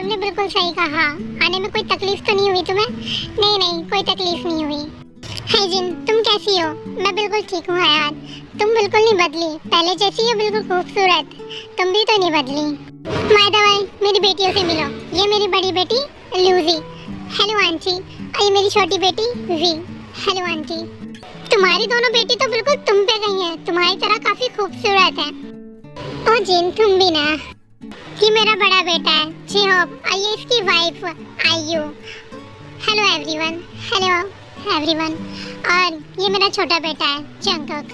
तुमने बिल्कुल सही कहा। आने में कोई तकलीफ तो नहीं हुई तुम्हें? नहीं नहीं, कोई तकलीफ नहीं हुई। हाय जिन, तुम कैसी हो? मैं बिल्कुल ठीक हूँ यार। तुम बिल्कुल नहीं बदली, पहले जैसी हो, बिल्कुल खूबसूरत। तुम भी तो नहीं बदली। बाय द वे, मेरी बेटियों से मिलो। ये मेरी बड़ी बेटी लूजी, हेलो आंटी। और ये मेरी छोटी बेटी वी, हेलो आंटी। तुम्हारी दोनों बेटी तो बिल्कुल तुम पे गई हैं, तुम्हारी तरह काफी खूबसूरत है। ओ जिन, तुम भी ना। ये मेरा बड़ा बेटा है जी होप, और ये इसकी वाइफ आयु। Hello everyone, hello everyone. और ये मेरा छोटा बेटा है जंगकुक।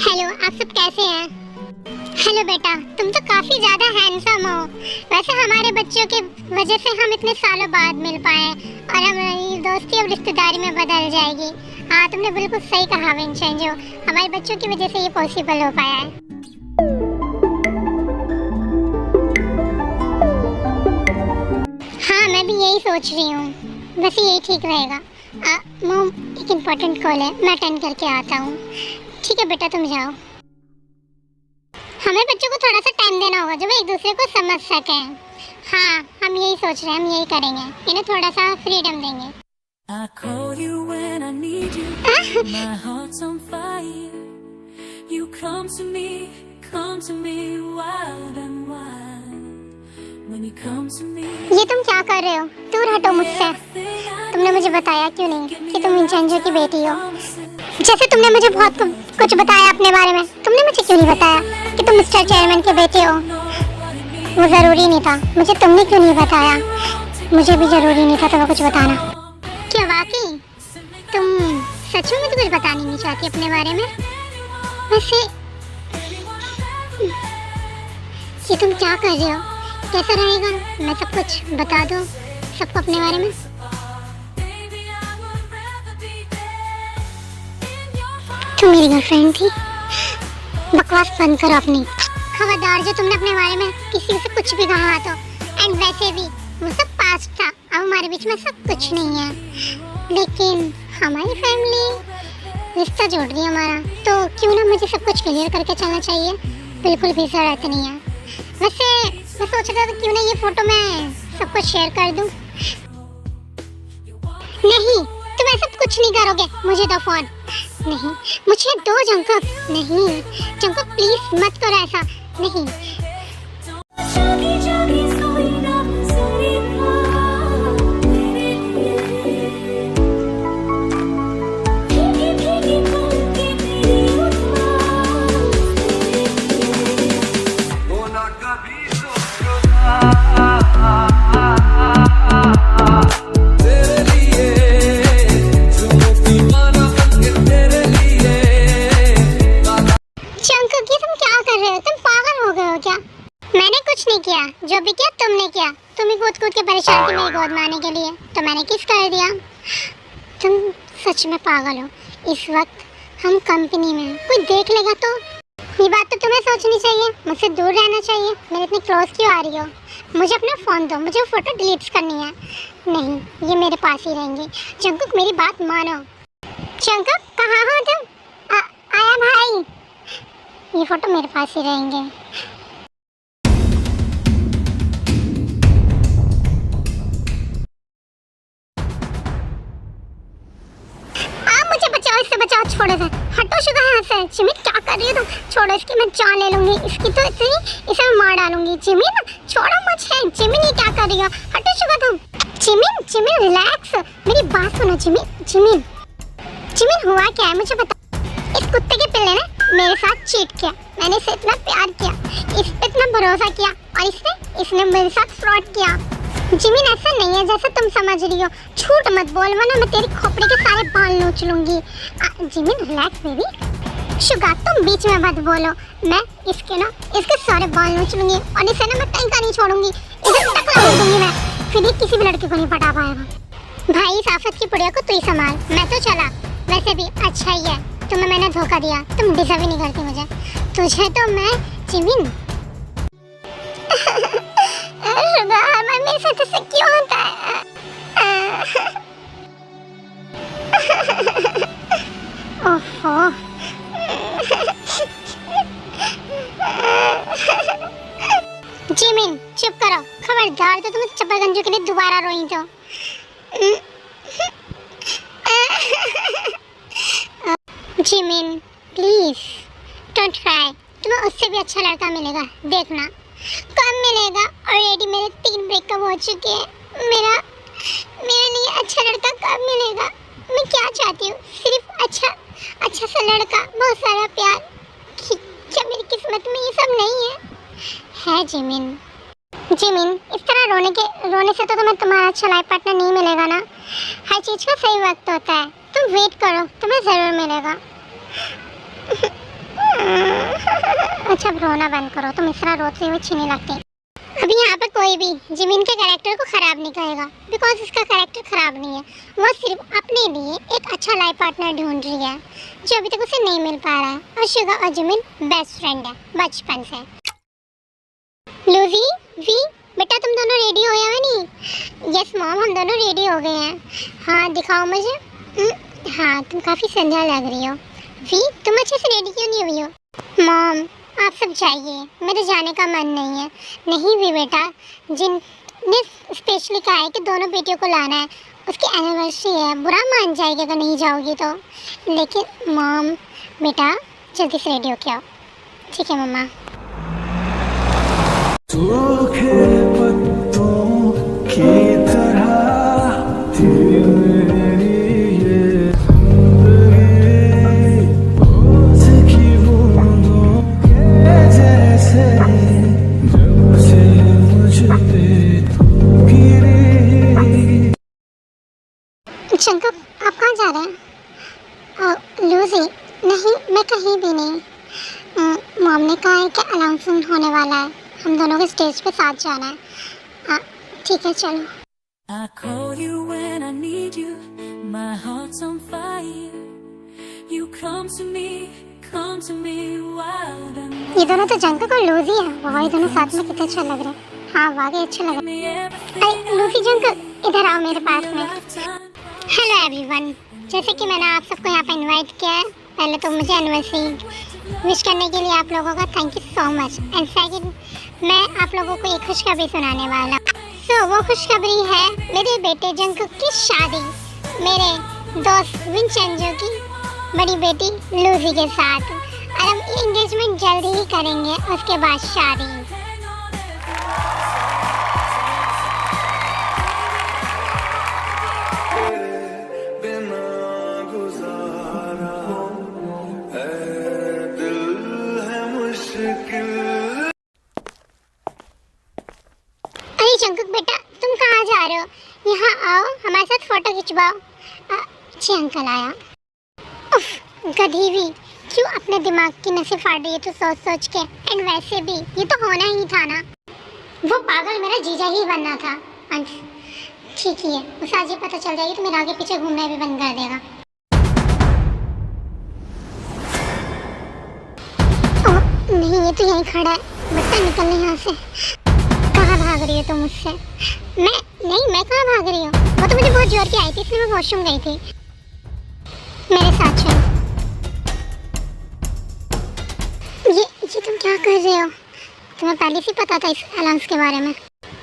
हेलो, आप सब कैसे हैं? हेलो बेटा, तुम तो काफी ज्यादा हैंडसम हो। वैसे हमारे बच्चों के वजह से हम इतने सालों बाद मिल पाए और हमारी दोस्ती अब रिश्तेदारी में बदल जाएगी। हाँ, तुमने बिल्कुल सही कहा विंसेंजो, हमारे बच्चों की वजह से ये पॉसिबल हो पाया है। हाँ, मैं भी यही सोच रही हूँ, बस यही ठीक रहेगा। मॉम, एक इम्पोर्टेंट कॉल है, मैं अटेंड करके आता हूँ। ठीक है बेटा, तुम जाओ। हमें बच्चों को थोड़ा सा टाइम देना होगा जब एक दूसरे को समझ सकें। हाँ, हम यही सोच रहे हैं, हम यही करेंगे, इन्हें थोड़ा सा फ्रीडम देंगे। I call you when I need you. My heart's on fire. You come to me wild and wild. When you come to me. ये तुम क्या कर रहे हो? दूर हटो मुझसे। तुमने मुझे बताया क्यों नहीं कि तुम विंसेंजो की बेटी हो? जैसे तुमने मुझे बहुत कुछ बताया अपने बारे में, तुमने मुझे क्यों नहीं बताया कि तुम मिस्टर चेयरमैन के बेटे हो? वो जरूरी नहीं था, मुझे तुमने क्यों नहीं बताया? मुझे भी जरूरी नहीं था तुम्हें कुछ बताना। क्या वाकई तुम सच में मुझे कुछ बताना नहीं चाहती अपने बारे में? वैसे ये तुम क्या कर रहे हो? कैसा रहेगा मैं सब कुछ बता दूं सबको अपने बारे में? तुम मेरी गर्लफ्रेंड थी। बकवास बंद करो अपनी। खबरदार जो तुमने अपने बारे में किसी से कुछ भी कहा तो। एंड वैसे भी वो सब पास्ट था, अब हमारे बीच में सब कुछ नहीं है। लेकिन हमारी फैमिली रिश्ता जोड़ रही है हमारा, तो क्यों ना मुझे सब कुछ क्लियर करके चलना चाहिए। बिल्कुल भी जरूरत नहीं है। वैसे मैं सोच रहा था क्यों ना ये फोटो मैं सबको शेयर कर दूं। नहीं, तुम ऐसा कुछ नहीं करोगे। मुझे दो फोन। नहीं, मुझे दो जंगकुक। नहीं जंगकुक, प्लीज मत करो ऐसा। नहीं। जो भी किया तुमने किया। तुम ही कूद कूद के परेशान थी मेरी गोद में आने के लिए, तो मैंने किस कर दिया। तुम सच में पागल हो। इस वक्त हम कंपनी में हैं, कोई देख लेगा तो। ये बात तो तुम्हें सोचनी चाहिए, मुझसे दूर रहना चाहिए। मेरे इतनी क्लोज क्यों आ रही हो? मुझे अपना फ़ोन दो, मुझे फ़ोटो डिलीट करनी है। नहीं, ये मेरे पास ही रहेंगी। जंगकुक, मेरी बात मानो। जंगकुक, कहाँ हो तुम? आया भाई। ये फ़ोटो मेरे पास ही रहेंगे। इससे बचाओ, छोड़ो इसे। हटो शुगा यहाँ से। जिमिन, क्या कर रही हो तुम? छोड़ो इसकी, मैं जान ले लूंगी इसकी तो। इसे मैं मार डालूंगी। जिमिन, छोड़ो मुझे। जिमिन, ये क्या कर रही हो? हटो शुगा तुम। जिमिन, जिमिन रिलैक्स, मेरी बात सुनो। जिमिन, जिमिन, जिमिन, हुआ क्या है मुझे बता। इस कुत्ते के पिल्ले ने मेरे साथ चीट किया। मैंने इसे इतना प्यार किया, इस पे इतना भरोसा किया, और इसने मेरे साथ फ्रॉड किया। जिमिन, ऐसा नहीं है जैसा तुम समझ रही हो। झूठ मत बोल, वरना मैं तेरी खोपड़ी के सारे बाल नोच लूंगी। Jimin, relax baby. शुगा, तुम बीच में मत बोलो। मैं इसके सारे बाल नोच लूंगी, और इसे ना मैं कहीं का नहीं छोड़ूंगी। इसे टकला कर दूंगी मैं, फिर ये किसी भी लड़के को नहीं पटा पाएगा। भाई, इस आफत की पुड़िया को तू ही संभाल, मैं तो चला। वैसे भी अच्छा ही है, तुम्हें मैंने धोखा दिया। तुम डिजर्व ही नहीं करती मुझे। तुझे तो मैं जिमिन। मेरे साथ ऐसा क्यों होता है? ओहो। जिमिन, चुप करो। खबरदार दौड़ तो तुम चप्पल के लिए दोबारा रोई तो। जिमिन प्लीज डोंट क्राई, तुम्हें उससे भी अच्छा लड़का मिलेगा, देखना। कब मिलेगा? ऑलरेडी मेरे 3 ब्रेकअप हो चुके हैं। मेरे लिए अच्छा लड़का कब मिलेगा? मैं क्या चाहती हूँ? सिर्फ अच्छा सा लड़का, बहुत सारा प्यार। क्या मेरी किस्मत में ये सब नहीं है जिमिन? इस तरह रोने से तो तुम्हें तुम्हारा अच्छा लाइफ पार्टनर नहीं मिलेगा ना। हर चीज़ का सही वक्त होता है, तुम वेट करो, तुम्हें ज़रूर मिलेगा। अच्छा अब रोना बंद करो, तुम इस तरह रोते हुए अच्छी नहीं लगती। अभी यहाँ पर कोई भी जिमिन के कैरेक्टर को ख़राब नहीं कहेगा, बिकॉज इसका कैरेक्टर ख़राब नहीं है। वो सिर्फ अपने लिए एक अच्छा लाइफ पार्टनर ढूंढ रही है जो अभी तक उसे नहीं मिल पा रहा है। और शुगा और जिमिन बेस्ट फ्रेंड है बचपन से। लूजी वी बेटा तुम दोनों रेडी हो या नहीं? यस मॉम हम दोनों रेडी हो गए हैं। हाँ दिखाओ मुझे। हाँ तुम काफ़ी संध्या लग रही हो। वी तुम अच्छे से रेडी क्यों नहीं हुई हो? मॉम आप सब जाइए, मेरे जाने का मन नहीं है। नहीं भी बेटा, जिनने स्पेशली कहा है कि दोनों बेटियों को लाना है, उसकी एनिवर्सरी है, बुरा मान जाएगी अगर नहीं जाओगी तो। लेकिन मॉम बेटा जल्दी से रेडी हो के आओ। ठीक है मम्मा। सूखे पत्तों की तरह तेरी ये जिंदगी ओस की बूंदों के जैसे जब से मुझ पे तू गिरी। जंकुक आप कहाँ जा रहे हैं? लूजी नहीं मैं कहीं भी नहीं। मॉम ने कहा है कि अनाउंसमेंट होने वाला है, हम दोनों को स्टेज पे साथ जाना है। ठीक है चलो। I call you when I need you, my heart's on fire. You come to me wild and ये दोनों तो जंकुक और लूजी है। वाह ये दोनों साथ में कितने अच्छा लग रहे हैं। हाँ वाकई अच्छा लग रहा है। अरे लूजी जंकुक इधर आओ मेरे पास में। हेलो एवरीवन, जैसे कि मैंने आप सबको यहाँ पे इनवाइट किया है, पहले तो मुझे एनिवर्सरी विश करने के लिए आप लोगों का thank you so much. And second मैं आप लोगों को एक खुशखबरी सुनाने वाला। वो खुशखबरी है मेरे बेटे जंकुक की शादी मेरे दोस्त विंचेंजो की बड़ी बेटी लूजी के साथ। और हम एंगेजमेंट जल्दी ही करेंगे, उसके बाद शादी। अरे जंकुक बेटा तुम कहाँ जा रहे हो? यहाँ आओ हमारे साथ फोटो खिंचवाओ। जी अंकल आया। उफ गधी भी क्यों अपने दिमाग की नसें फाड़ रही है तो सोच के। एंड वैसे भी ये तो होना ही था ना, वो पागल मेरा जीजा ही बनना था। अंश ठीक ही है, उसे आज ही पता चल जाएगी तो मेरा आगे पीछे घूमना भी बंद कर देगा। नहीं ये तो यहीं खड़ा है, बच्चा निकलने यहाँ से। कहाँ भाग रही हो तुम मुझसे? मैं कहाँ भाग रही हूँ? वो तो मुझे बहुत जोर की आई थी इसलिए मैं वॉशरूम गई थी। मेरे साथ चलो। ये तुम क्या कर रहे हो? तुम्हें पहले से पता था इस अलाउंस के बारे में?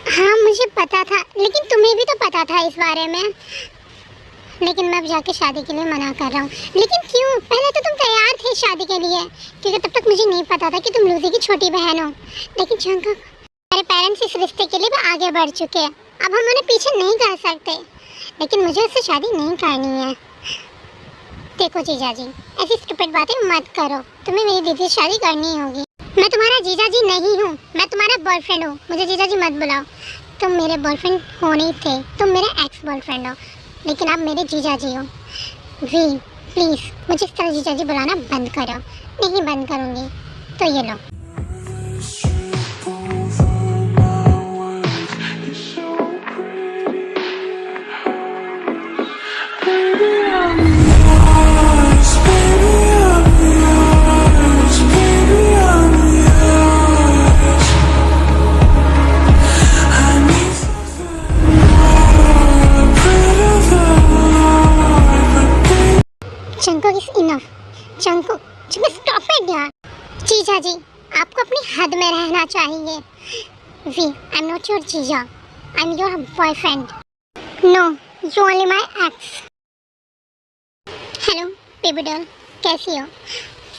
हाँ मुझे पता था, लेकिन तुम्हें भी तो पता था इस बारे में। लेकिन मैं अब जाके शादी के लिए मना कर रहा हूँ। लेकिन क्यों? पहले तो तुम तैयार थे शादी के लिए, क्योंकि तब तक मुझे नहीं पता था कि तुम लूजी की छोटी बहन हो। लेकिन जंकुक मेरे पेरेंट्स इस रिश्ते के लिए भी आगे बढ़ चुके हैं, अब हम उन्हें पीछे नहीं कर सकते। लेकिन मुझे उससे शादी नहीं करनी है। देखो जीजा जी ऐसी स्टूपिड बातें मत करो, तुम्हें मेरी दीदी से शादी करनी होगी। मैं तुम्हारा जीजा जी नहीं हूँ, मैं तुम्हारा बॉयफ्रेंड हूँ। मुझे जीजा जी मत बुलाओ, तुम मेरे बॉयफ्रेंड हो नहीं थे, तुम मेरे एक्स बॉयफ्रेंड हो, लेकिन आप मेरे जीजा जी हो। वी प्लीज़ मुझे इस तरह जीजा जी बुलाना बंद करो। नहीं बंद करूँगी तो ये लो। जीजा जी आपको अपनी हद में रहना चाहिए। V I am not your जीजा, I am your boyfriend. No, you only my ex. Hello baby doll, कैसी हो?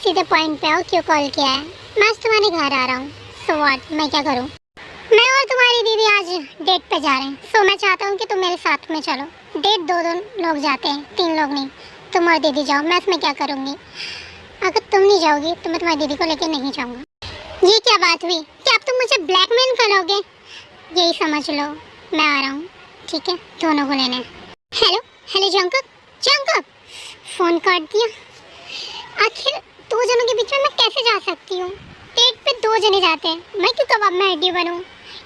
सीधे पॉइंट पे आओ, क्यों कॉल किया है? मैं आज तुम्हारे घर आ रहा हूँ। सो व्हाट, मैं क्या करूँ? मैं और तुम्हारी दीदी आज डेट पे जा रहे हैं, सो मैं चाहता हूँ कि तुम मेरे साथ में चलो। डेट दो लोग जाते हैं, 3 लोग नहीं। तुम और दीदी जाओ, मैं इसमें क्या करूँगी? अगर तुम नहीं जाओगी तो मैं तुम्हारी दीदी को लेकर नहीं जाऊँगा। ये क्या बात हुई? क्या अब तुम मुझे ब्लैकमेल करोगे? यही समझ लो, मैं आ रहा हूँ, ठीक है? दोनों को लेने। हेलो हेलो जंकक, जंकक फ़ोन काट दिया। आखिर 2 जनों के बीच में मैं कैसे जा सकती हूँ? डेट पे 2 जने जाते हैं, मैं क्यों कबाब में हड्डी बनूँ?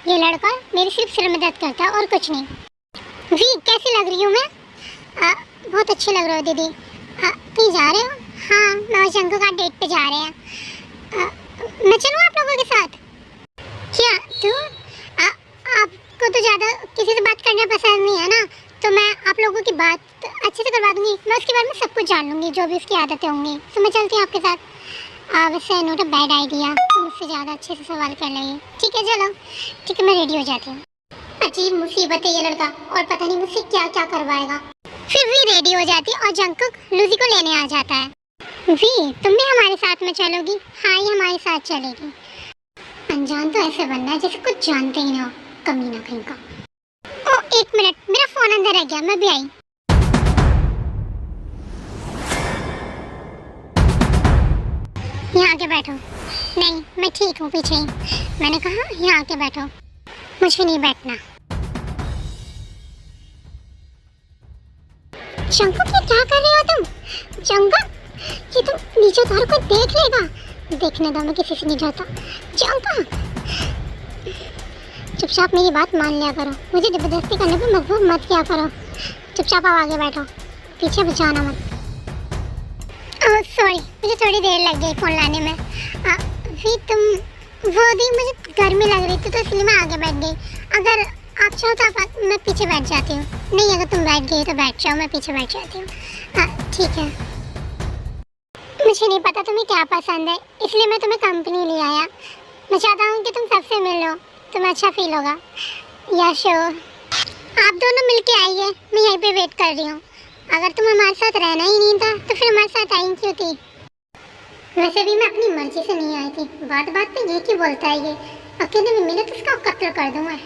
ये लड़का मेरी सिर्फ सिर में दर्द करता है और कुछ नहीं। वी, कैसी लग रही हूँ मैं? बहुत अच्छी लग रही हो दीदी। कहीं जा रहे हो? हाँ, मैं और जंकक का डेट पे जा रहे हैं। मैं चलूँ आप लोगों के साथ? क्या तू? आपको तो ज़्यादा किसी से बात करना पसंद नहीं है ना, तो मैं आप लोगों की बात अच्छे से करवा दूँगी। मैं उसके बारे में सब कुछ जान लूँगी, जो भी उसकी आदतें होंगी। तो मैं चलती हूँ आपके साथ। वैसे नोट अ बैड आइडिया, मुझसे ज़्यादा अच्छे से सवाल कर लेंगे। ठीक है चलो, ठीक है, मैं रेडी हो जाती हूँ। अजीब मुसीबत है ये लड़का, और पता नहीं मुझसे क्या क्या करवाएगा। फिर भी रेडी हो जाती और जंकक लूजी को लेने आ जाता है। वी, तुम भी हमारे साथ में चलोगी? हाँ, ये हमारे साथ चलेगी। अनजान तो ऐसे बनना है जैसे कुछ जानते ही ना हो, कमीना कहीं का। ओ, 1 मिनट, मेरा फोन अंदर रह गया, मैं भी आई। यहाँ आके बैठो। नहीं, मैं ठीक हूँ, पीछे ही। मैंने कहा यहाँ आके बैठो, मुझे नहीं बैठना। जंकक, ये क्या कर रहे हो तुम? जंकक, ये तुम नीचे उतार, कोई देख लेगा। देखने दो, मैं किसी से नहीं डरता। जंकक, चुपचाप मेरी बात मान लिया करो, मुझे जबरदस्ती करने पे मजबूर मत किया करो। चुपचाप आप आगे बैठो, पीछे बचाना मत। ओह सॉरी, मुझे थोड़ी देर लग गई फ़ोन लाने में। फिर तुम वो दी, मुझे गर्मी लग रही थी तो इसलिए मैं आगे बैठ गई। अगर आप चाहो तो मैं पीछे बैठ जाती हूँ। नहीं, अगर तुम बैठ गई तो बैठ जाओ, मैं पीछे बैठ जाती हूँ। ठीक है। मुझे नहीं पता तुम्हें क्या पसंद है, इसलिए मैं तुम्हें कंपनी ले आया। मैं चाहता हूँ कि तुम सबसे मिलो, तुम्हें अच्छा फील होगा। या श्योर, आप दोनों मिलके आइए, मैं यहीं पे वेट कर रही हूँ। अगर तुम हमारे साथ रहना ही नहीं था तो फिर हमारे साथ आई क्यों थी? वैसे भी मैं अपनी मर्जी से नहीं आई थी। बात बात पे ये क्यों बोलता है ये? अकेले में मिले तो उसका कत्ल कर दूँ मैं।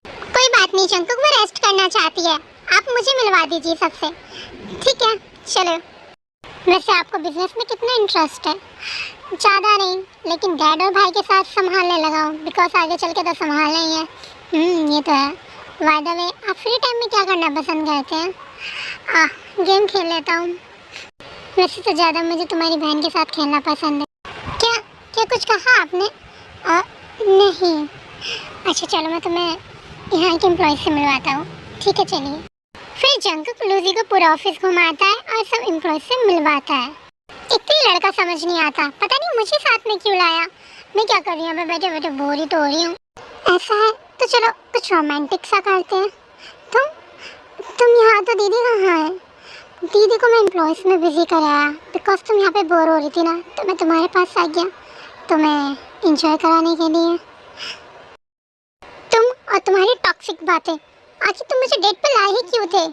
कोई बात नहीं जंकक, वो रेस्ट करना चाहती है, आप मुझे मिलवा दीजिए सबसे। ठीक है चलो। वैसे आपको बिजनेस में कितना इंटरेस्ट है? ज़्यादा नहीं, लेकिन डैड और भाई के साथ संभालने लगा हूँ, बिकॉज आगे चल के तो संभालना ही है। ये तो है। बाय द वे, आप फ्री टाइम में क्या करना पसंद करते हैं? गेम खेल लेता हूँ। वैसे तो ज़्यादा मुझे तुम्हारी बहन के साथ खेलना पसंद है। क्या क्या कुछ कहा आपने? नहीं। अच्छा चलो, मैं तुम्हें यहाँ के एम्प्लॉय से मिलवाता हूँ। ठीक है चलिए। फिर जंकक लूजी को पूरा ऑफिस घुमाता है और सब एम्प्लॉय से मिलवाता है। एक तो ये लड़का समझ नहीं आता, पता नहीं मुझे साथ में क्यों लाया। मैं क्या कर रही हूँ? मैं बैठे बैठे बोर ही तो हो रही हूँ। ऐसा है तो चलो कुछ रोमांटिक सा करते हैं। तुम यहाँ, तो दीदी कहाँ है? दीदी को मैं एम्प्लॉयज़ में बिजी कराया, बिकॉज तुम यहाँ पे बोर हो रही थी ना, तो मैं तुम्हारे पास आ गया तुम्हें इंजॉय कराने के लिए। तुम और तुम्हारी टॉक्सिक बातें, आखिर तुम मुझे डेट पे लाए ही क्यों थे?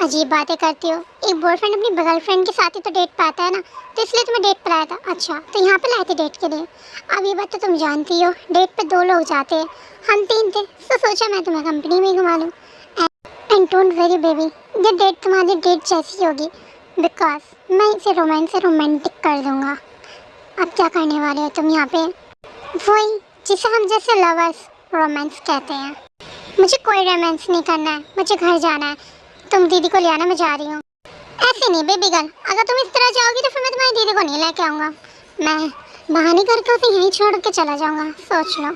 अजीब बातें करती हो। एक बॉयफ्रेंड अपनी गर्लफ्रेंड के साथ ही तो डेट पे आता है ना, तो इसलिए तुम्हें डेट पे लाया था। अच्छा, तो यहाँ पे लाए थे डेट के लिए। अब ये बात तो तुम जानती हो, डेट पे 2 लोग जाते हैं, हम 3 थे, तो सोचा मैं तुम्हें कंपनी में घुमा लूँ। एंड डोंट वेरी बेबी, ये डेट तुम्हारी डेट जैसी होगी, बिकॉज मैं इसे रोमांस से रोमांटिक कर दूँगा। अब क्या करने वाले हो तुम यहाँ पे? वही जिसे हम जैसे लवर्स रोमांस कहते हैं। मुझे कोई रोमांस नहीं करना है, मुझे घर जाना है। तुम दीदी को ले आना, मैं जा रही हूँ। ऐसे नहीं बेबी गर्ल, अगर तुम इस तरह जाओगी तो फिर मैं तुम्हारी दीदी को नहीं लेके आऊँगा। मैं बहाने करके उसे यहीं छोड़ के चला जाऊँगा, सोच लो।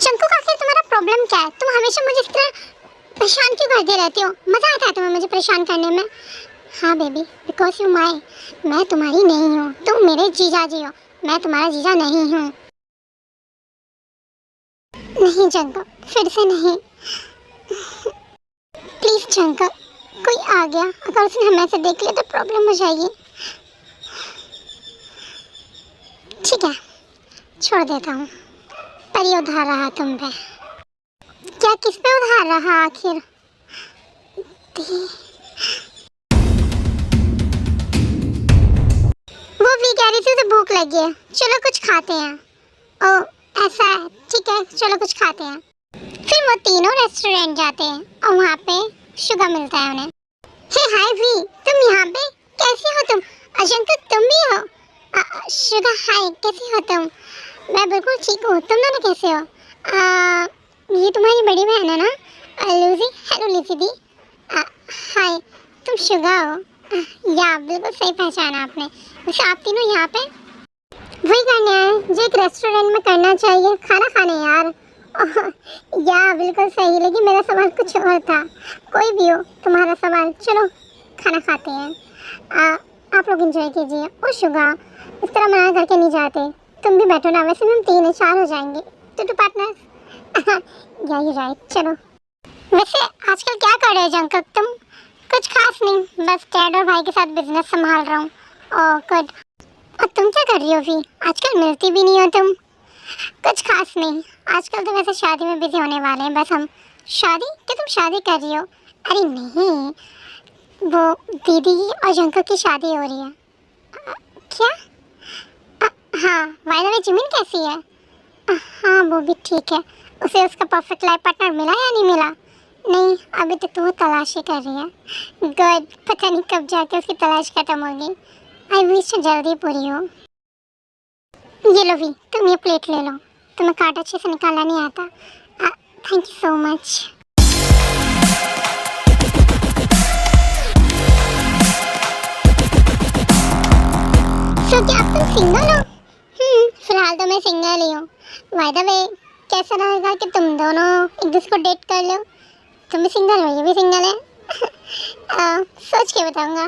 जंकक, आखिर तुम्हारा प्रॉब्लम क्या है? तुम हमेशा मुझे इस तरह परेशान क्यों करती रहती हो? मज़ा आता है तुम्हें मुझे परेशान करने में? हाँ बेबी, बिकॉज यू माई, मैं तुम्हारी नहीं हूँ, तुम मेरे जीजा जी हो, मैं तुम्हारा जीजा नहीं हूँ। नहीं जंकक, फिर से नहीं। प्लीज़ जंकक, कोई आ गया, अगर उसने हमें से देख लिया तो प्रॉब्लम हो जाएगी। ठीक है, छोड़ देता हूँ, पर ये उधार रहा तुम पे। क्या किस पे उधार रहा आखिर? वो भी कह रही थी उसे भूख लगी है, चलो कुछ खाते हैं। ओ ऐसा है, ठीक है चलो कुछ खाते हैं। फिर वो तीनों रेस्टोरेंट जाते हैं और वहाँ पे शुगा मिलता है उन्हें। हे हाय वी, तुम यहाँ पे कैसी हो तुम? अजंक तुम भी हो? शुगा हाय, कैसी हो तुम? मैं बिल्कुल ठीक हूँ, तुम दोनों कैसे हो? ये तुम्हारी बड़ी बहन है ना लूजी? हेलो लूजी दी। हाय, तुम शुगा हो? या बिल्कुल सही पहचाना आपने। वैसे आप तीनों यहाँ पे वही करने आए जो एक रेस्टोरेंट में करना चाहिए, खाना खाने यार। या बिल्कुल सही, लेकिन मेरा सवाल कुछ और था। कोई भी हो तुम्हारा सवाल, चलो खाना खाते हैं। आप लोग एंजॉय कीजिए। ओ शुगा, इस तरह मना करके नहीं जाते, तुम भी बैठो ना, वैसे भी हम 3 या 4 हो जाएंगे, 2 पार्टनर्स। या ये राइट, चलो। वैसे आजकल क्या कर रहे हो जंकक तुम? कुछ खास नहीं, बस डैड और भाई के साथ बिजनेस संभाल रहा हूँ। Oh good. और तुम क्या कर रही हो भी? आजकल मिलती भी नहीं हो तुम। कुछ खास नहीं, आजकल तो वैसे शादी में बिजी होने वाले हैं बस हम। शादी? क्या तुम शादी कर रही हो? अरे नहीं, वो दीदी और जंकक की शादी हो रही है। क्या? हाँ, बाय द वे जिमिन कैसी है? हाँ वो भी ठीक है। उसे उसका परफेक्ट लाइफ पार्टनर मिला या नहीं मिला? नहीं, अभी तक तो वो तलाश ही कर रही है। गुड, पता नहीं कब जाके उसकी तलाश खत्म होगी। आई विश जल्दी पूरी हो। ये लो भी, तुम ये प्लेट ले लो, तुम्हें काट अच्छे से निकालना नहीं आता। Thank you so much. तो क्या अब तुम सिंगल हो? फिलहाल तो मैं सिंगल ही हूँ। बाय द वे, कैसा रहेगा कि तुम दोनों एक दूसरे को डेट कर लो? तुम भी सिंगल हो, ये भी सिंगल है। सोच के बताऊंगा।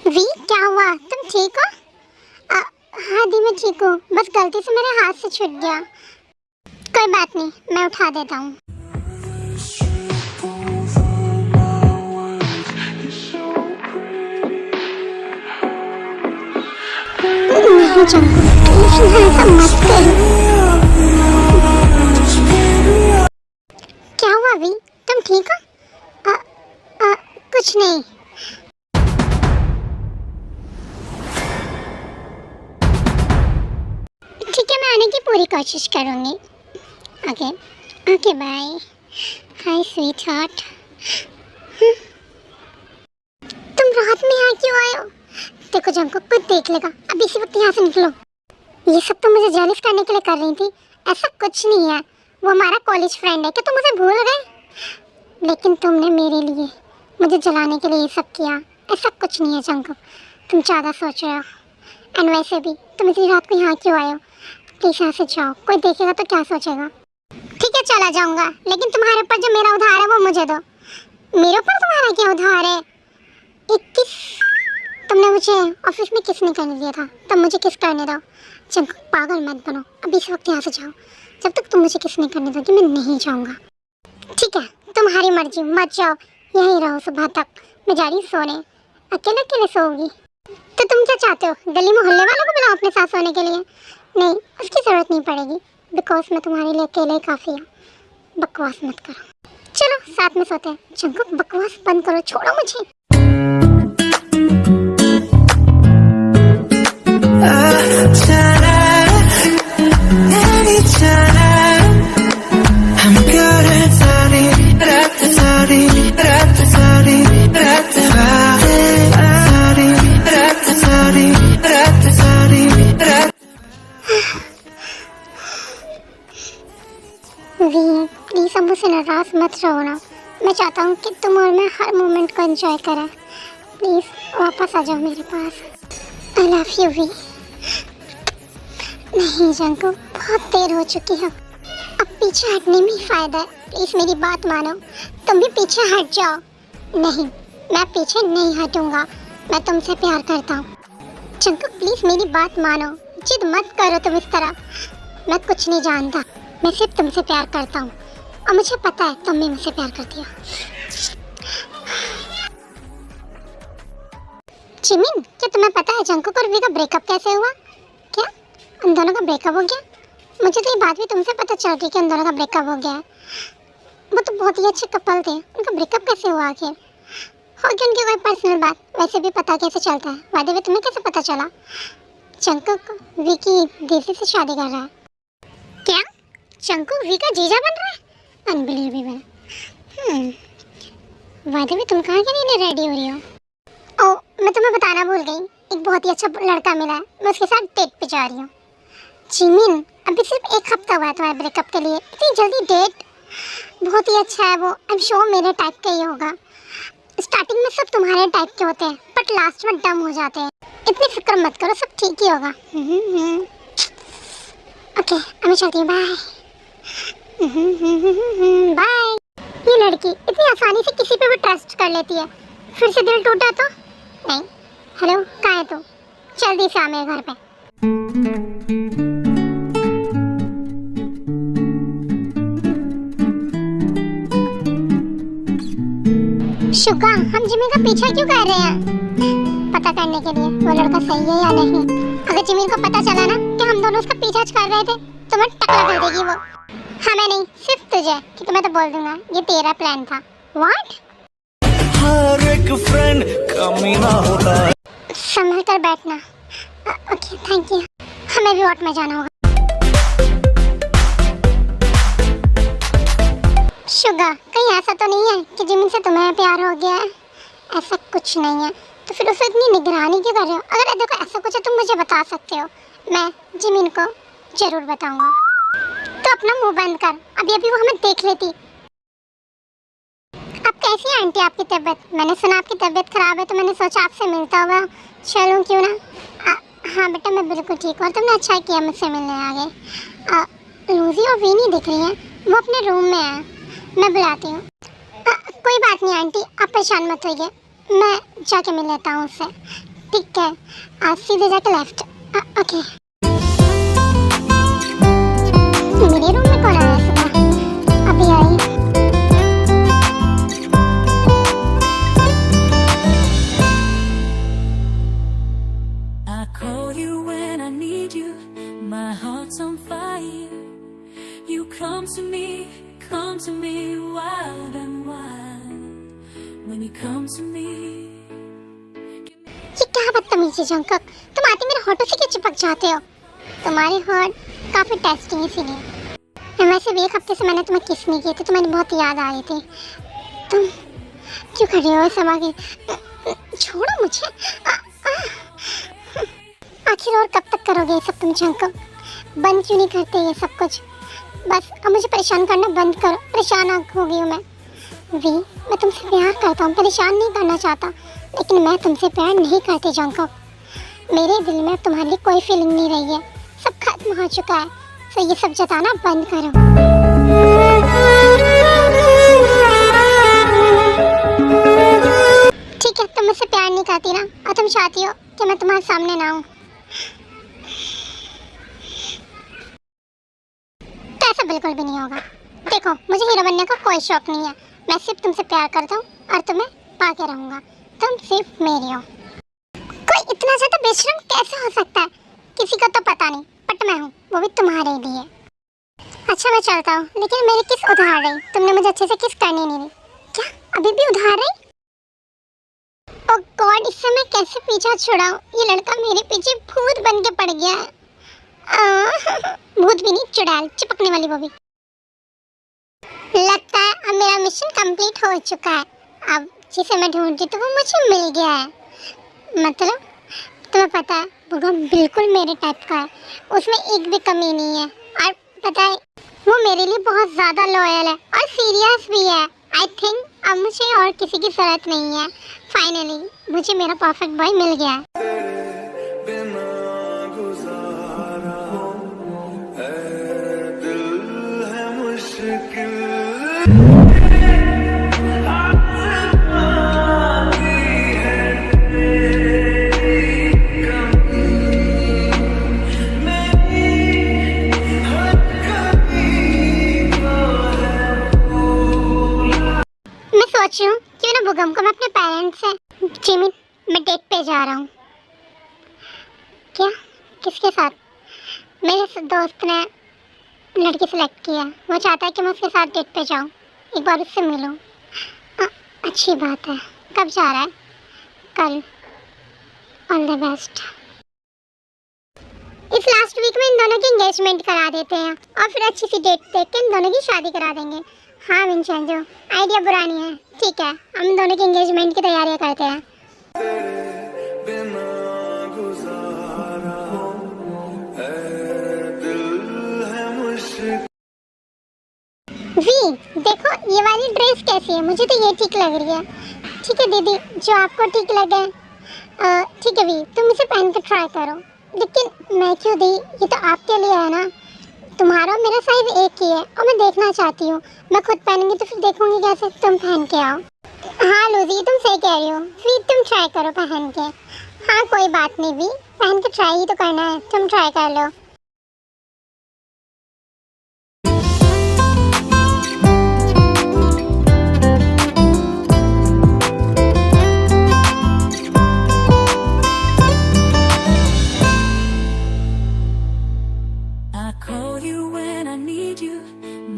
वी, क्या हुआ? तुम ठीक हो? हाँ दी, मैं ठीक हूँ, बस गलती से मेरे हाथ से छूट गया। कोई बात नहीं, मैं उठा देता हूँ। नहीं जंकु, ऐसा मत करो। क्या हुआ वी? तुम ठीक हो? कुछ नहीं। ठीक है, मैं आने की पूरी कोशिश करूँगी। Okay bye. Hi sweet heart. तुम रात में यहाँ क्यों आए हो? देखो जंको, खुद देख लेगा, अभी इसी वक्त यहाँ से निकलो। ये सब तो मुझे जेलस करने के लिए कर रही थी, ऐसा कुछ नहीं है। वो हमारा कॉलेज फ्रेंड है, क्या तुम उसे भूल गए? लेकिन तुमने मेरे लिए, मुझे जलाने के लिए ये सब किया। ऐसा कुछ नहीं है जंको, तुम ज़्यादा सोच रहे हो। एंड वैसे भी तुम इतनी रात को यहाँ क्यों आए हो? प्लीज़ यहाँ से जाओ, कोई देखेगा तो क्या सोचेगा? ठीक है चला जाऊँगा, लेकिन तुम्हारे ऊपर जो मेरा उधार है वो मुझे दो। मेरे ऊपर तुम्हारा क्या उधार है? 21 तुमने मुझे ऑफिस में किस नहीं करने दिया था, तब मुझे किस करने दो। जंको पागल मत बनो, अभी इस वक्त यहाँ से जाओ। जब तक तुम मुझे किस नहीं करने दोगे मैं नहीं जाऊँगा। ठीक है, तुम्हारी मर्जी, मत जाओ, यहीं रहो सुबह तक। मैं जा रही हूँ सोने, अकेले अकेले सोऊंगी। तो तुम क्या चाहते हो, गली मोहल्ले वालों को बुलाओ अपने साथ सोने के लिए? नहीं, उसकी ज़रूरत नहीं पड़ेगी, बिकॉज मैं तुम्हारे लिए अकेले ही काफ़ी हूँ। बकवास मत करो, चलो साथ में सोते हैं। जंको बकवास बंद करो, छोड़ो मुझे। प्लीज़ अब मुझसे नाराज मत रहो ना। मैं चाहता हूँ कि तुम और मैं हर मोमेंट को एंजॉय करें। प्लीज़ वापस आ जाओ मेरे पास। I love you V. नहीं जंको, बहुत देर हो चुकी है, अब पीछे हटने में ही फ़ायदा है। प्लीज़ मेरी बात मानो, तुम भी पीछे हट जाओ। नहीं, मैं पीछे नहीं हटूँगा, मैं तुमसे प्यार करता हूँ। जंको प्लीज़ मेरी बात मानो, जिद मत करो तुम इस तरह। मैं कुछ नहीं जानता, मैं सिर्फ तुमसे प्यार करता हूँ और मुझे पता है तुम भी मुझसे प्यार करती हो। जिमिन, क्या तुम्हें पता है जंकुक और वी का ब्रेकअप कैसे हुआ? क्या उन दोनों का ब्रेकअप हो गया? मुझे तो ये बात भी तुमसे पता चल रही कि उन दोनों का ब्रेकअप हो गया है। वो तो बहुत ही अच्छे कपल थे, उनका ब्रेकअप कैसे हुआ आखिर? हो गया उनकी कोई पर्सनल बात, वैसे भी पता कैसे चलता है? बाय द वे तुम्हें कैसे पता चला जंकुक वी की देसी से शादी कर रहा है? क्या जंकुक वी का जीजा बन रहा है? अनबिलीवेबल। बाय द वे तुम कहाँ के लिए रेडी हो रही हो? ओ, मैं तुम्हें बताना भूल गई, एक बहुत ही अच्छा लड़का मिला है, मैं उसके साथ डेट पे जा रही हूँ। जिमिन, अभी सिर्फ 1 हफ्ता हुआ है तुम्हारे ब्रेकअप के लिए, इतनी जल्दी डेट? बहुत ही अच्छा है वो, आई एम श्योर मेरे टाइप का ही होगा। स्टार्टिंग में सब तुम्हारे टाइप के होते हैं, बट लास्ट में डम हो जाते हैं। इतनी फिक्र मत करो, सब ठीक ही होगा। ओके, अब मैं चलती हूँ, बाय। बाय। ये लड़की इतनी आसानी से किसी पे भी ट्रस्ट कर लेती है, फिर से दिल टूटा तो नहीं। हेलो, कहाँ है तू? जल्दी से आ मेरे घर पे। शुका, हम जिमिन का पीछा क्यों कर रहे हैं? पता करने के लिए वो लड़का सही है या नहीं। अगर जिमिन को पता चला ना कि हम दोनों उसका पीछा कर रहे थे तो मैं टकला कर देगी वो। हमें नहीं, सिर्फ तुझे, कि तुम्हें तो बोल दूंगा ये तेरा प्लान था। व्हाट? हर एक फ्रेंड कमीना होता है। संभल कर बैठना। Okay, thank you. हमें भी वॉट में जाना होगा। शुगा, कहीं ऐसा तो नहीं है कि जिमिन से तुम्हें प्यार हो गया है? ऐसा कुछ नहीं है, तो फिर उसे इतनी निगरानी क्यों कर रहे हो? अगर देखो ऐसा कुछ है तुम मुझे बता सकते हो, मैं जिमिन को जरूर बताऊंगा। तो अपना मुंह बंद कर, अभी अभी वो हमें देख लेती। अब कैसी है आंटी आपकी तबीयत? मैंने सुना आपकी तबीयत खराब है, तो मैंने सोचा आपसे मिलता हुआ चलूं क्यों ना। हाँ बेटा, मैं बिल्कुल ठीक हूँ और तुमने अच्छा किया मुझसे मिलने आ गए। लूजी और वी नहीं दिख रही हैं, वो अपने रूम में है, मैं बुलाती हूँ। कोई बात नहीं आंटी, आप परेशान मत होइए, मैं जाके मिल लेता हूँ उससे। ठीक है, आज सीधे जाके लेफ्ट। ओके। मेरे रूम में कौन आया सुबह? अभी आई। I call you when I need you. My heart's on fire. You come to me wild and wild. When you come to me. ये क्या बदतमीजी जंकुक, तुम आते मेरे होठों से क्यों चिपक जाते हो? तुम्हारे होठ काफी टेस्टी है इसीलिए। वैसे भी 1 हफ्ते से मैंने तुम्हें किस नहीं की थी, तुम्हें बहुत याद आ रही थी। तुम क्यों कर रहे हो सब आगे? छोड़ो मुझे। आखिर और कब तक करोगे ये सब तुम जंकुक? बंद क्यों नहीं करते ये सब कुछ? बस अब मुझे परेशान करना बंद करो, परेशान हो गई हूँ मैं। वी, मैं तुमसे प्यार करता हूँ, परेशान नहीं करना चाहता, लेकिन मैं तुमसे प्यार नहीं करती जंकुक। मेरे दिल में तुम्हारे लिए कोई फीलिंग नहीं रही है, सब खत्म हो चुका है, तो ये सब जताना बंद करो। ठीक है, तुम मुझसे प्यार नहीं करती ना, और तुम चाहती हो कि मैं तुम्हारे सामने ना आऊँ, तो ऐसा बिल्कुल भी नहीं होगा। देखो, मुझे हीरो बनने का कोई शौक नहीं है, मैं सिर्फ तुमसे प्यार करता हूँ और तुम्हें पाके रहूँगा। तुम सिर्फ मेरी हो। कोई इतना ज़्यादा बेशर्म कैसे हो सकता है? किसी को तो पता नहीं, बट मैं हूँ, वो भी तुम्हारे लिए। अच्छा मैं चलता हूँ, लेकिन मेरी किस उधार रही? तुमने मुझे अच्छे से किस करनी नहीं दी। क्या अभी भी उधार रही? ओह गॉड, इससे मैं कैसे पीछा छुड़ाऊँ? ये लड़का मेरे पीछे भूत बन के पड़ गया है। भूत भी नहीं, चुड़ैल, चिपकने वाली वो भी। लगता है अब मेरा मिशन कंप्लीट हो चुका है। अब जिसे मैं ढूंढती थी वो मुझे मिल गया है। मतलब तुम्हें पता है भगवान बिल्कुल मेरे टाइप का है, उसमें एक भी कमी नहीं है, और पता है वो मेरे लिए बहुत ज़्यादा लॉयल है और सीरियस भी है। आई थिंक अब मुझे और किसी की ज़रूरत नहीं है। फाइनली मुझे मेरा परफेक्ट बॉय मिल गया है। सोच रही हूँ क्यों ना भूगम को मैं अपने पेरेंट्स से जिमिन मैं डेट पे पे जा रहा हूँ। क्या? किसके साथ? मेरे दोस्त ने लड़की सेलेक्ट किया, वो चाहता है कि मैं उसके साथ डेट पे जाऊँ, एक बार उससे मिलूँ। अच्छी बात है। कब जा रहा है? कल। All the best. इस लास्ट वीक में इन दोनों की एंगेजमेंट करा देते हैं और फिर अच्छी सी डेट देख के इन दोनों की शादी करा देंगे। हाँ विंचेंजो, आइडिया बुरा नहीं है। ठीक है, हम इन दोनों की एंगेजमेंट की तैयारियां करते हैं। बिना गुजारा है दिल है मुश्किल। वी देखो ये वाली ड्रेस कैसी है? मुझे तो ये ठीक लग रही है। ठीक है दीदी, जो आपको ठीक लगे। ठीक है वी, तुम इसे पहन कर ट्राई करो। लेकिन मैं क्यों दी? ये तो आपके लिए है ना। तुम्हारा और मेरा साइज एक ही है और मैं देखना चाहती हूँ। मैं खुद पहनूंगी तो फिर देखूंगी कैसे। तुम पहन के आओ। हाँ लूजी, तुम सही कह रही हो। वी तुम ट्राई करो पहन के। हाँ कोई बात नहीं वी, पहन के ट्राई ही तो करना है। तुम ट्राई कर लो। I call you when I need you.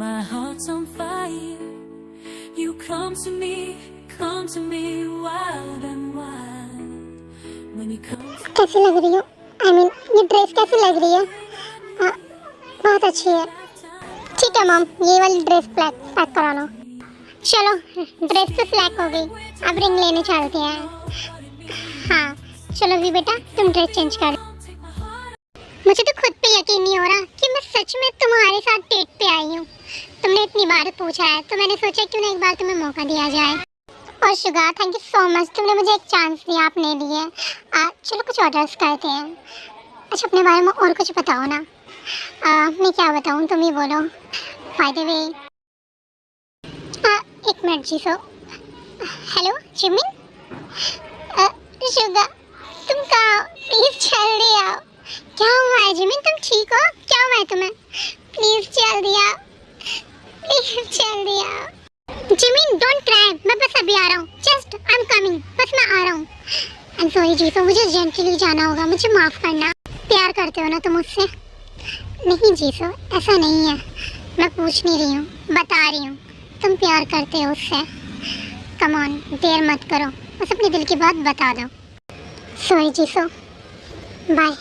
My heart's on fire. You come to me wild and wild. When you come to कैसी लग रही हो? I mean, ये ड्रेस कैसी लग रही है? बहुत अच्छी है। ठीक है मॉम, ये वाली ड्रेस पैक करा लो। चलो, ड्रेस तो सिलेक्ट हो गई, अब रिंग लेने चलते हैं। हाँ चलो भी बेटा, तुम ड्रेस चेंज कर। मुझे तो खुद पे यकीन नहीं हो रहा कि मैं सच में तुम्हारे साथ डेट पे आई हूँ। तुमने इतनी बार पूछा है तो मैंने सोचा क्यों ना एक बार तुम्हें मौका दिया जाए। और Suga, thank you so much, तुमने मुझे एक चांस दिया, आपने लिए। चलो कुछ ऑर्डर्स करते हैं। अच्छा अपने बारे में और कुछ बताओ ना। मैं क्या बताऊँ, तुम ही बोलो। बाय द वे, एक मिनट जी। So hello Jimin. शुगा तुम कहाँ? प्लीज जल्दी आओ। क्या हुआ है जिमिन, तुम ठीक हो? क्या हुआ है तुम्हें? प्लीज जल्दी आओ, प्लीज जल्दी आओ। जिमिन डोंट क्राई, मैं बस अभी आ रहा हूँ। जस्ट आई एम कमिंग, बस मैं आ रहा हूँ। आई एम सॉरी जीसो, मुझे अर्जेंटली जाना होगा, मुझे माफ़ करना। प्यार करते हो ना तुम मुझसे? नहीं जीसो, ऐसा नहीं है। मैं पूछ नहीं रही हूँ, बता रही हूँ। तुम प्यार करते हो उससे। कम ऑन, देर मत करो, बस अपने दिल की बात बता दो। Sorry Jisoo, bye.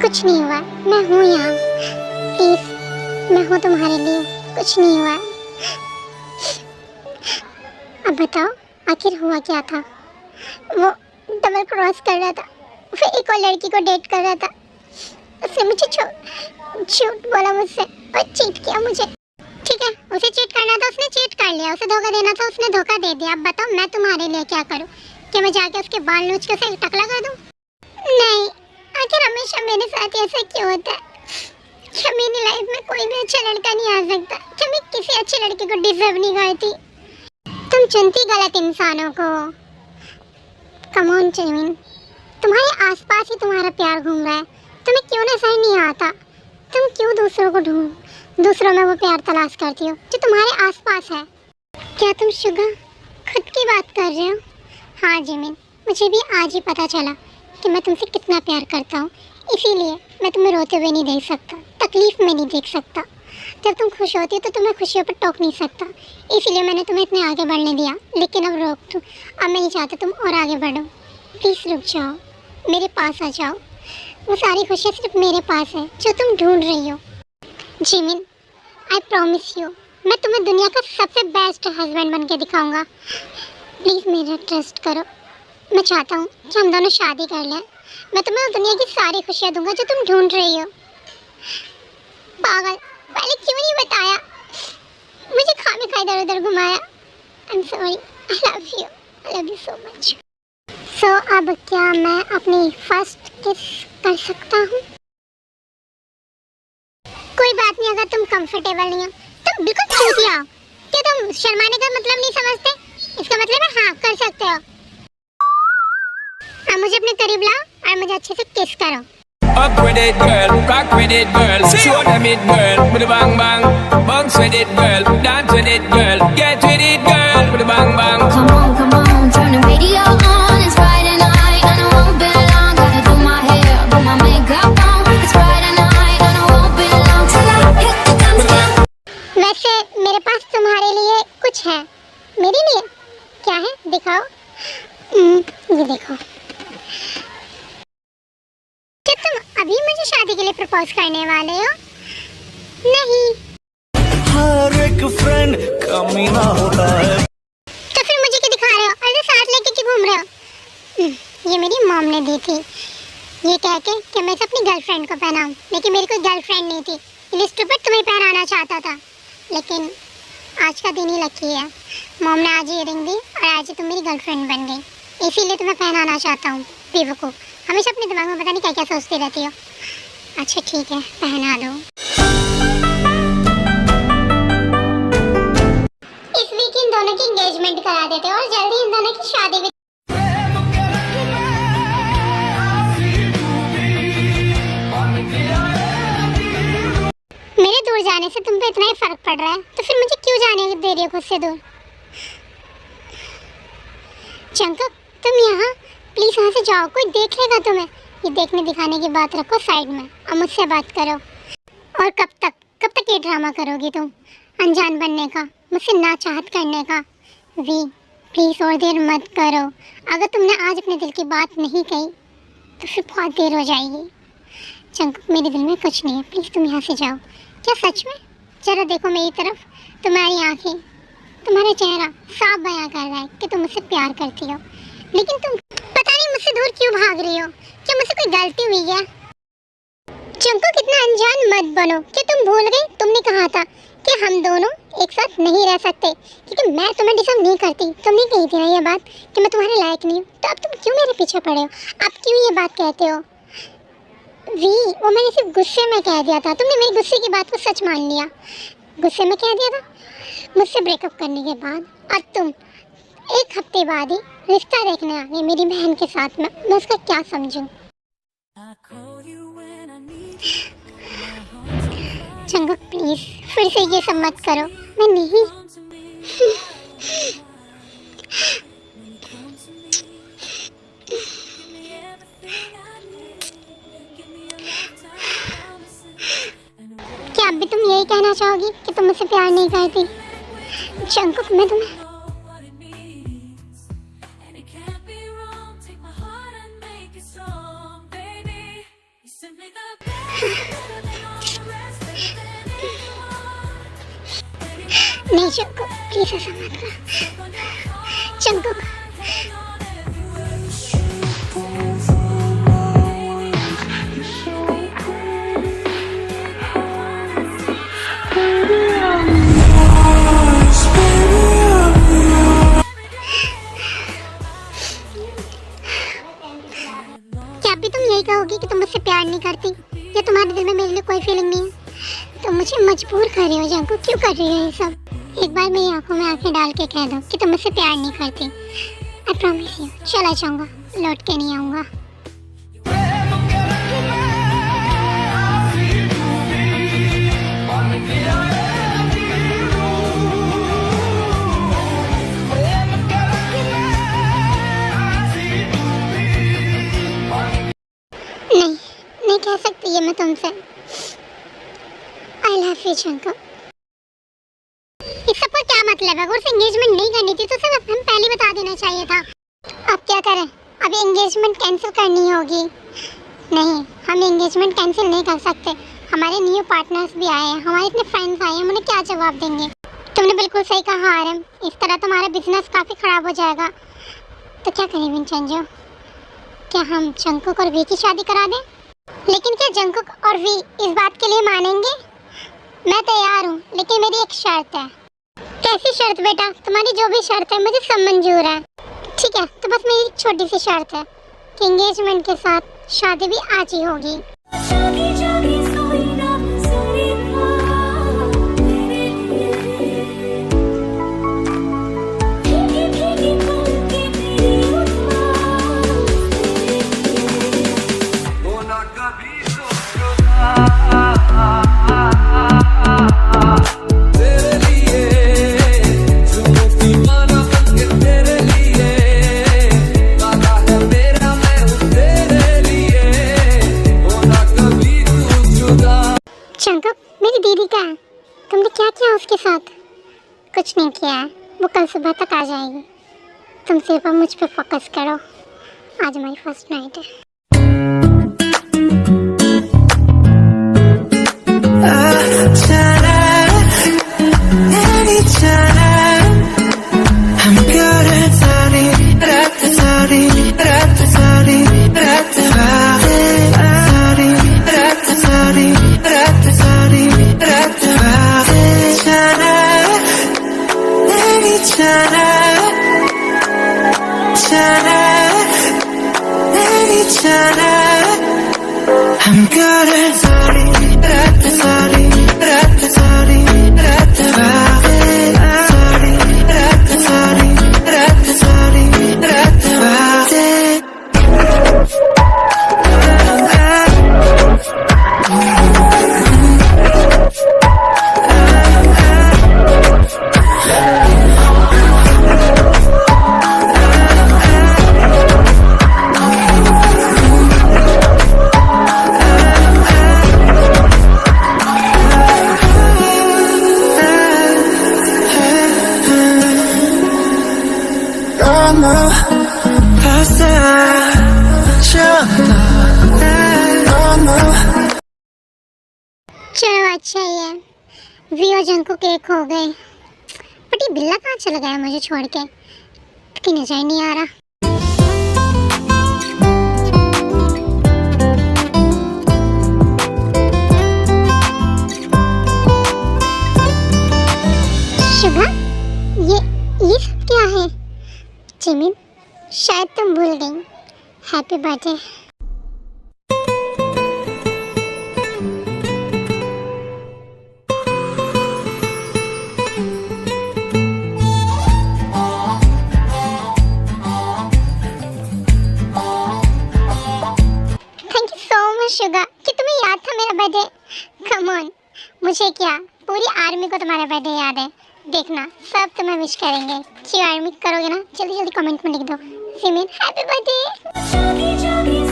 कुछ नहीं हुआ, मैं हूँ यहाँ। प्लीज, मैं हूँ तुम्हारे लिए, कुछ नहीं हुआ। अब बताओ आखिर हुआ क्या था? वो डबल क्रॉस कर रहा था, फिर एक और लड़की को डेट कर रहा था। उसने मुझे झूठ बोला मुझसे और चीट किया मुझे। ठीक है, उसे चीट करना था, उसने चीट कर लिया। उसे धोखा देना था, उसने धोखा दे दिया। अब बताओ मैं तुम्हारे लिए क्या करूँ? कि मैं जाके उसके बाल नोच के उसे टकला कर दूँ? नहीं, आखिर हमेशा मेरे साथ ऐसा क्यों होता है? क्या मेरी लाइफ में कोई भी अच्छा लड़का नहीं आ सकता? क्या मैं किसी अच्छे लड़के को डिजर्व नहीं करती? तुम चुनती गलत इंसानों को। कम ऑन जिमिन, तुम्हारे आसपास ही तुम्हारा प्यार घूम रहा है। तुम्हें क्यों नजर नहीं आता? तुम क्यों दूसरों में वो प्यार तलाश करती हो जो तुम्हारे आसपास है? क्या तुम शुगा खुद की बात कर रहे हो? हाँ जिमिन, मुझे भी आज ही पता चला कि मैं तुमसे कितना प्यार करता हूँ। इसीलिए मैं तुम्हें रोते हुए नहीं देख सकता, तकलीफ में नहीं देख सकता। जब तुम खुश होती हो तो तुम्हें खुशियों पर टोक नहीं सकता। इसीलिए मैंने तुम्हें इतने आगे बढ़ने दिया। लेकिन अब रोक दो, अब मैं नहीं चाहता तुम और आगे बढ़ो। प्लीज़ रुक जाओ, मेरे पास आ जाओ। वो सारी खुशियाँ सिर्फ मेरे पास है जो तुम ढूंढ रही हो। जिमिन, आई प्रॉमिस यू, मैं तुम्हें दुनिया का सबसे बेस्ट हस्बैंड बन के दिखाऊँगा। प्लीज़ मेरा ट्रस्ट करो। मैं चाहता हूँ कि हम दोनों शादी कर लें। मैं तुम्हें दुनिया की सारी खुशियाँ दूंगा जो तुम ढूंढ रही हो। पागल, पहले क्यों नहीं बताया? मुझे खाने खा इधर उधर घुमाया। I am sorry, I love you so much. So अब क्या मैं अपनी फर्स्ट किस कर सकता हूँ? कोई बात नहीं, अगर तुम कंफर्टेबल नहीं हो तो बिल्कुल चूतिया हो। क्या तुम तुम शर्माने का मतलब नहीं समझते? इसका मतलब है हाँ कर सकते हो। अब मुझे अपने करीब लाओ और मुझे अच्छे से किस करो। Up with it, girl. Rock with it, girl. Show them it, girl. With a bang bang. Bounce with it, girl. Dance with it, girl. Get with it, girl. With a bang bang. Come on, turn the radio on. It's Friday night and I won't be long. Gotta do my hair, put my makeup on. It's Friday night and I won't be long till I hit the dance floor. वैसे मेरे पास तुम्हारे लिए कुछ है। मेरे लिए क्या है दिखाओ। ये देखो। क्या तुम अभी मुझे शादी के लिए प्रपोज करने वाले हो? नहीं। हर एक फ्रेंड कमीना होता है। तो फिर मुझे क्या दिखा रहे हो और साथ लेके क्यों घूम रहे हो? ये मेरी मॉम ने दी थी, ये कह के कि मैं इसे अपनी गर्लफ्रेंड को पहनाऊं, लेकिन मेरी कोई गर्लफ्रेंड नहीं थी। ये स्टूपिड तुम्हें पहनाना चाहता था, लेकिन आज का दिन ही लकी है। मॉम ने आज ये रिंग दी और आज तुम मेरी गर्लफ्रेंड बन गई, इसीलिए तुम्हें पहनाना चाहता हूँ। बेवकूफ़, हमेशा अपने दिमाग में पता नहीं क्या क्या सोचती रहती हो। अच्छा ठीक है, पहना दो। इस वीक इन दोनों की एंगेजमेंट करा देते और जल्दी इन दोनों की शादी भी। मेरे दूर जाने से तुम पे इतना ही फर्क पड़ रहा है, तो फिर मुझे क्यों जाने दे रही हो खुद से दूर? जंकुक, तुम यहाँ प्लीज यहाँ से जाओ, कोई देख लेगा तुम्हें। ये देखने दिखाने की बात रखो साइड में और मुझसे बात करो। और कब तक ये ड्रामा करोगी तुम अनजान बनने का, मुझसे ना चाहत करने का? वी प्लीज और देर मत करो। अगर तुमने आज अपने दिल की बात नहीं कही तो फिर बहुत देर हो जाएगी। जंकुक, मेरे दिल में कुछ नहीं है, प्लीज तुम यहाँ से जाओ। क्या सच में? जरा देखो मेरी तरफ, तुम्हारी आंखें, तुम्हारा चेहरा साफ बयां कर रहा है कि तुम मुझसे प्यार करती हो, लेकिन तुम पता नहीं मुझसे दूर क्यों भाग रही हो। क्या मुझसे कोई गलती हुई है? जंकुक, कितना अनजान मत बनो। क्या तुम भूल गई तुमने कहा था कि हम दोनों एक साथ नहीं रह सकते, क्योंकि मैं तुम्हें डिजर्व नहीं करती। तुमने कही थी ना ये बात कि मैं तुम्हारे लायक नहीं हूँ, तो अब तुम क्यों मेरे पीछे पड़े हो? अब क्यों ये बात कहते हो? वी, वो मैंने सिर्फ गुस्से में कह दिया था, तुमने मेरी गुस्से की बात को सच मान लिया। गुस्से में कह दिया था मुझसे ब्रेकअप करने के बाद, और तुम एक हफ्ते बाद ही रिश्ता देखने आ गए मेरी बहन के साथ में। मैं उसका क्या समझूं? जंकुक प्लीज फिर से ये सब मत करो। मैं नहीं। क्या अब भी तुम यही कहना चाहोगी कि तुम मुझसे प्यार नहीं करती? जंकुक, मैं तुम्हें नहीं। जंकुक प्लीज ऐसा मत करो। जंकुक, क्या अभी तुम यही कहोगी कि तुम मुझसे प्यार नहीं करती, या तुम्हारे दिल में मेरे लिए कोई फीलिंग नहीं है? तुम मुझे मजबूर कर रही हो जंकुक, क्यों कर रही हो ये सब? एक बार मेरी आंखों में आंखें डाल के कह दो कि तुम मुझसे प्यार नहीं करती। आई प्रॉमिस यू, चला जाऊंगा, लौट के नहीं आऊँगा। नहीं कह सकती ये मैं तुमसे। आई लव यू जंकुक। इस सब का क्या मतलब है? अगर उसे एंगेजमेंट नहीं करनी थी तो सिर्फ हम पहले बता देना चाहिए था। अब क्या करें? अभी एंगेजमेंट कैंसिल करनी होगी। नहीं, हम एंगेजमेंट कैंसिल नहीं कर सकते। हमारे न्यू पार्टनर्स भी आए हैं, हमारे इतने फ्रेंड्स आए हैं, हम उन्हें क्या जवाब देंगे? तुमने बिल्कुल सही कहा आरम, इस तरह तुम्हारा बिजनेस काफ़ी ख़राब हो जाएगा। तो क्या करें विंचेंजो? क्या हम जंकुक और वी की शादी करा दें? लेकिन क्या जंकुक और वी इस बात के लिए मानेंगे? मैं तैयार हूँ, लेकिन मेरी एक शर्त है। कैसी शर्त बेटा? तुम्हारी जो भी शर्त है मुझे सब मंजूर है। ठीक है, तो बस मेरी एक छोटी सी शर्त है कि एंगेजमेंट के साथ शादी भी आज ही होगी। तेरे लिए जो दीवाना बन के तेरे लिए वादा है मेरा मैं हूँ तेरे लिए होना कभी तू जुदा। जंकुक, मेरी दीदी का है, तुमने क्या किया उसके साथ? कुछ नहीं किया है, वो कल सुबह तक आ जाएगी। तुम सिर्फ अब मुझ पे फोकस करो, आज हमारी फर्स्ट नाइट है। I'm good at sorry, rat sorry, rat sorry, rat sorry, rat sorry, rat sorry, rat चलो अच्छा ही है, वी और जंकुक एक हो गए। बट ये बिल्ला कहाँ चला गया मुझे छोड़ के, कि नजर ही नहीं आ रहा। शुभा, ये सब क्या है? जिमिन, शायद तुम भूल गई, हैप्पी बर्थडे। शुगा कि तुम्हें याद था मेरा बर्थडे। कम ऑन, मुझे क्या पूरी आर्मी को तुम्हारा बर्थडे याद है। देखना सब तुम्हें विश करेंगे। क्यों आर्मी करोगे ना? जल्दी जल्दी कमेंट में लिख दो जिमिन हैप्पी बर्थडे।